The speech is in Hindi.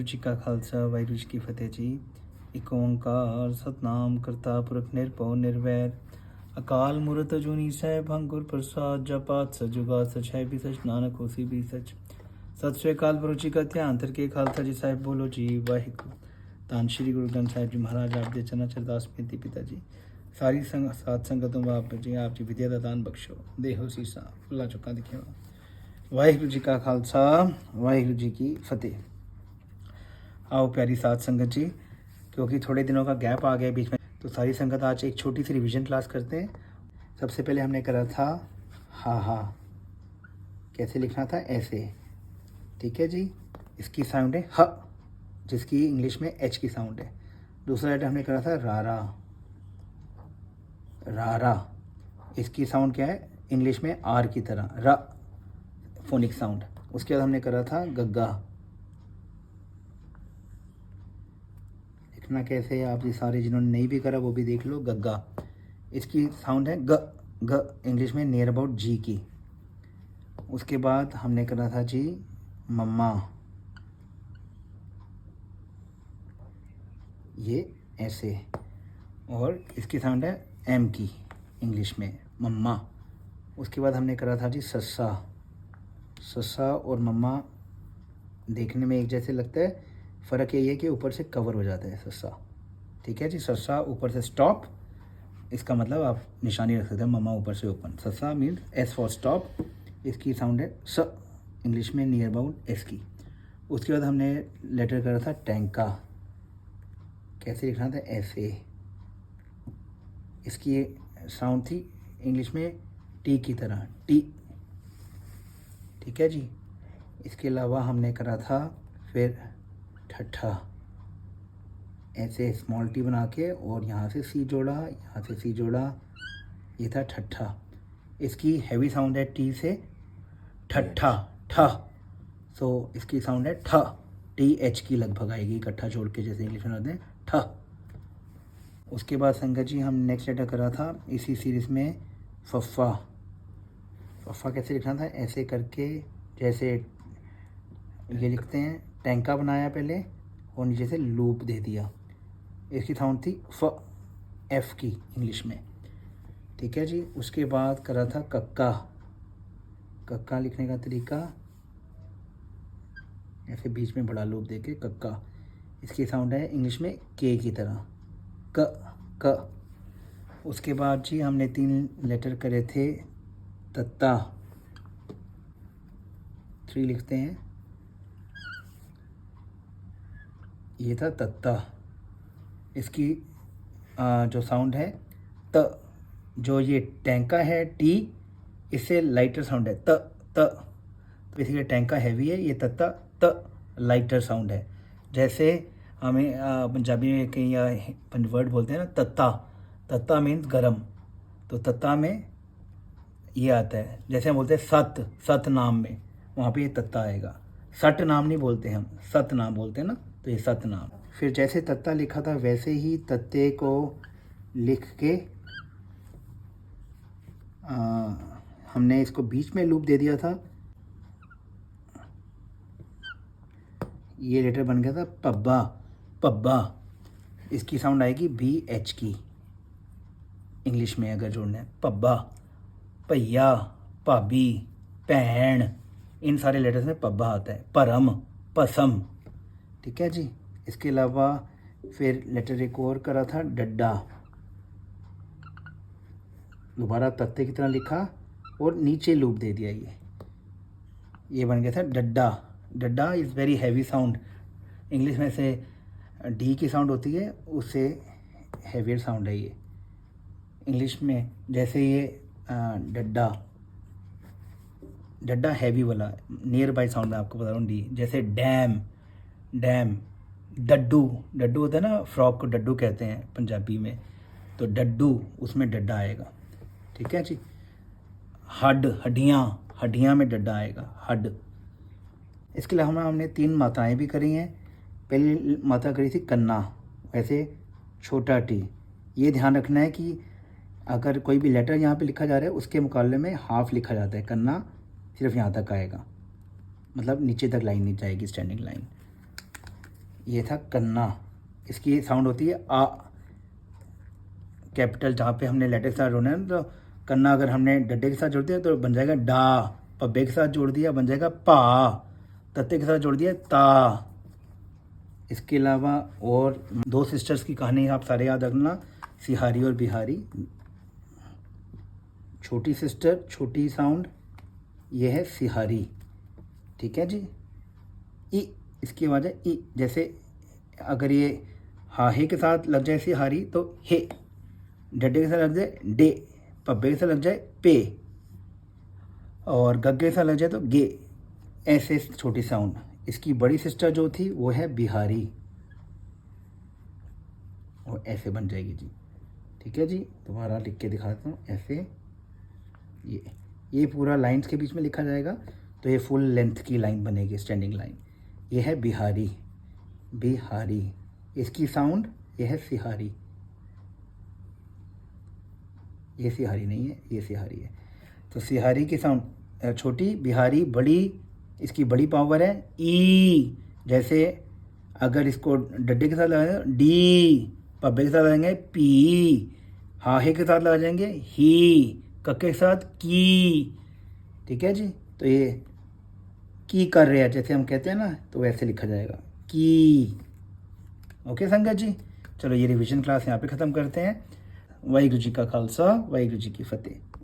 जी का खालसा वाहिगुरू जी की फतेह जी। एक ओंकार सतनाम करता पुरख निरभਉ निर्वैर अकाल मूरत अजूनी सैभं गुर प्रसाद जपात सजुगा सचै भी सच नानक होसी भी सच। सत श्री अकाल पुरख जी का ध्यान करके खालसा जी साहिब बोलो जी वाहिगुरू। धन श्री गुरु ग्रंथ साहिब जी महाराज आप दे चरण चरदास बेनती पिता जी सारी सात संगतों आप जी आप जी विद्या का दान बख्शो देहो सीसा फुला चुका दिखे। वाहिगुरू जी का खालसा वाहिगुरू जी की फतेह। आओ प्यारी सात संगत जी, क्योंकि थोड़े दिनों का गैप आ गया बीच में, तो सारी संगत आज एक छोटी सी रिवीजन क्लास करते हैं। सबसे पहले हमने करा था हा हा, कैसे लिखना था, ऐसे, ठीक है जी। इसकी साउंड है ह, जिसकी इंग्लिश में एच की साउंड है। दूसरा लेटर हमने करा था रारा, रारा, इसकी साउंड क्या है, इंग्लिश में आर की तरह, र फोनिक साउंड। उसके बाद हमने करा था गग्गा, लिखना कैसे है आप जी सारे जिन्होंने नहीं भी करा वो भी देख लो। गग्गा, इसकी साउंड है ग, ग इंग्लिश में नियर अबाउट जी की। उसके बाद हमने करा था जी मम्मा, ये ऐसे, और इसकी साउंड है एम की इंग्लिश में, मम्मा। उसके बाद हमने करा था जी सस्सा, सस्सा और मम्मा देखने में एक जैसे लगता है, फ़र्क यही है कि ऊपर से कवर हो जाता है सस्सा, ठीक है जी। सस्सा ऊपर से स्टॉप, इसका मतलब आप निशानी रख सकते हैं, मम्मा ऊपर से ओपन। सस्सा मीन्स एस फॉर स्टॉप, इसकी साउंड है स इंग्लिश में नियर अबाउट एस की। उसके बाद हमने लेटर करा था टैंका, कैसे लिखना था, ऐसे, इसकी साउंड थी इंग्लिश में टी की तरह, टी, ठीक है जी। इसके अलावा हमने करा था फिर ठट्ठा, ऐसे स्मॉल टी बना के और यहाँ से सी जोड़ा, यहाँ से सी जोड़ा, ये था ठट्ठा। इसकी हैवी साउंड है टी से ठट्ठा, ठ, सो इसकी साउंड है ठ, टी एच की लगभग आएगी, इकट्ठा जोड़ के जैसे इंग्लिश में होते हैं ठ। उसके बाद संगत जी हम नेक्स्ट लेटर करा था इसी सीरीज़ में फफ़ा, फफ़ा कैसे लिखना था, ऐसे करके, जैसे ये लिखते हैं, टैंका बनाया पहले और नीचे से लूप दे दिया। इसकी साउंड थी फ, एफ की इंग्लिश में, ठीक है जी। उसके बाद करा था कक्का, कक्का लिखने का तरीका ऐसे बीच में बड़ा लूप देके कक्का, इसकी साउंड है इंग्लिश में के की तरह, क, क। उसके बाद जी हमने 3 लेटर करे थे तत्ता, 3 लिखते हैं, ये था तत्ता। इसकी जो साउंड है त, जो ये टैंका है टी, इससे लाइटर साउंड है त, त, बेसिकली टैंका हैवी है, ये तत्ता त लाइटर साउंड है। जैसे हमें पंजाबी में कहीं या वर्ड बोलते हैं ना तत्ता, तत्ता मीन्स गरम, तो तत्ता में ये आता है। जैसे हम बोलते हैं सत, सत नाम में, वहाँ पे ये तत्ता आएगा। सट नाम नहीं बोलते हम, सत नाम बोलते हैं ना, तो ये सत नाम। फिर जैसे तत्ता लिखा था वैसे ही तत्ते को लिख के हमने इसको बीच में लूप दे दिया था, ये लेटर बन गया था पब्बा, पब्बा। इसकी साउंड आएगी बी एच की इंग्लिश में अगर जोड़ना है, पब्बा। भैया, भाभी, भैन, इन सारे लेटर्स में पब्बा आता है। परम, पसम, ठीक है जी। इसके अलावा फिर लेटर एक और करा था डड्डा, दोबारा तत्ते की तरह लिखा और नीचे लूप दे दिया, ये बन गया था डड्डा। डड्डा is very heavy sound, English में से डी की साउंड होती है, उससे हैवियर साउंड है ये इंग्लिश में। जैसे ये डड्डा, डड्डा हैवी वाला, नियर बाई साउंड में आपको बता रहा हूँ डी। जैसे डैम, डैम, डड्डू, डड्डू होता है ना, फ्रॉक को डड्डू कहते हैं पंजाबी में, तो डड्डू, उसमें डड्डा आएगा, ठीक है जी। हड, हड्डियाँ, हड्डियाँ में डड्डा आएगा, हड। इसके अलावा हमने 3 मात्राएं भी करी हैं। पहली मात्रा करी थी कन्ना, वैसे छोटा टी। ये ध्यान रखना है कि अगर कोई भी लेटर यहाँ पे लिखा जा रहा है उसके मुकाबले में हाफ लिखा जाता है, कन्ना सिर्फ यहाँ तक आएगा, मतलब नीचे तक लाइन नहीं जाएगी, स्टैंडिंग लाइन। ये था कन्ना। इसकी साउंड होती है आ। कैपिटल जहाँ पे हमने लेटर के साथ जोड़ना है, तो कन्ना अगर हमने डड्डे के साथ जोड़ दिया तो बन जाएगा डा। पब्बे के साथ जोड़ दिया बन जाएगा पा। तत्ते के साथ जोड़ दिया ता। इसके अलावा और दो सिस्टर्स की कहानी आप सारे याद रखना, सिहारी और बिहारी। छोटी सिस्टर, छोटी साउंड, ये है सिहारी। ठीक है जी। ई, इसकी आवाज़ है ई। जैसे अगर ये हाहे के साथ लग जाए सिहारी तो हे, डड्डे के साथ लग जाए डे, पब्बे के साथ लग जाए पे, और गग्गे के साथ लग जाए तो गे। ऐसे छोटी साउंड। इसकी बड़ी सिस्टर जो थी वो है बिहारी, वो ऐसे बन जाएगी जी। ठीक है जी, दोबारा लिख के दिखाता हूँ। ऐसे ये पूरा लाइंस के बीच में लिखा जाएगा तो ये फुल लेंथ की लाइन बनेगी, स्टैंडिंग लाइन। ये है बिहारी, बिहारी। इसकी साउंड ये है सिहारी। ये सिहारी नहीं है, ये सिहारी है। तो सिहारी की साउंड छोटी, बिहारी बड़ी। इसकी बड़ी पावर है ई। जैसे अगर इसको डड्डे के साथ लगाएंगे डी, पब्बे के साथ लगाएंगे पी, हाहे के साथ लगा जाएंगे ही, कक्के के साथ की। ठीक है जी। तो ये की कर रहे हैं जैसे हम कहते हैं ना, तो वैसे लिखा जाएगा की। ओके संगत जी, चलो ये रिवीजन क्लास यहाँ पे ख़त्म करते हैं। वाहिगुरू जी का खालसा, वाहिगुरू जी की फतेह।